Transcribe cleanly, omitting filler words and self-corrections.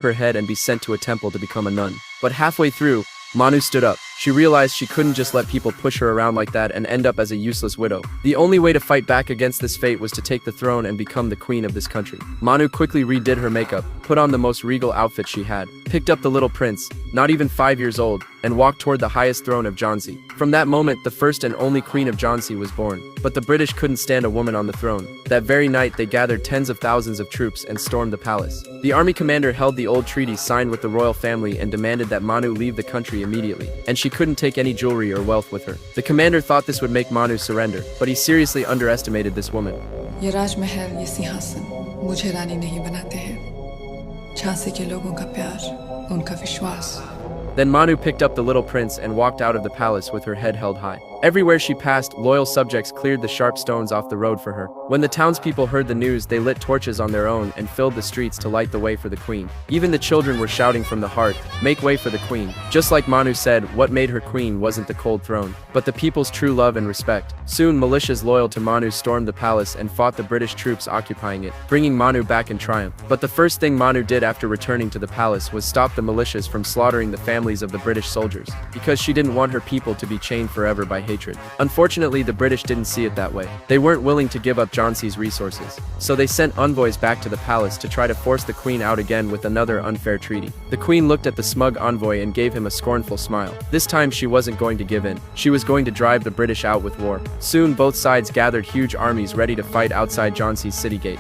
her head and be sent to a temple to become a nun. But halfway through, Manu stood up. She realized she couldn't just let people push her around like that and end up as a useless widow. The only way to fight back against this fate was to take the throne and become the queen of this country. Manu quickly redid her makeup, put on the most regal outfit she had, picked up the little prince, not even 5 years old, and walked toward the highest throne of Jhansi. From that moment, the first and only queen of Jhansi was born. But the British couldn't stand a woman on the throne. That very night, they gathered tens of thousands of troops and stormed the palace. The army commander held the old treaty signed with the royal family and demanded that Manu leave the country immediately, and she couldn't take any jewelry or wealth with her. The commander thought this would make Manu surrender, but he seriously underestimated this woman. ये राजमहल, ये सिंहासन मुझे रानी नहीं बनाते हैं। झांसी के लोगों का प्यार, उनका विश्वास। Then Manu picked up the little prince and walked out of the palace with her head held high. Everywhere she passed, loyal subjects cleared the sharp stones off the road for her. When the townspeople heard the news, they lit torches on their own and filled the streets to light the way for the queen. Even the children were shouting from the heart, "Make way for the queen." Just like Manu said, what made her queen wasn't the cold throne, but the people's true love and respect. Soon, militias loyal to Manu stormed the palace and fought the British troops occupying it, bringing Manu back in triumph. But the first thing Manu did after returning to the palace was stop the militias from slaughtering the families of the British soldiers, because she didn't want her people to be chained forever by hatred. Unfortunately, the British didn't see it that way. They weren't willing to give up Jhansi's resources, so they sent envoys back to the palace to try to force the queen out again with another unfair treaty. The queen looked at the smug envoy and gave him a scornful smile. This time she wasn't going to give in. She was going to drive the British out with war. Soon both sides gathered huge armies ready to fight outside Jhansi's city gates.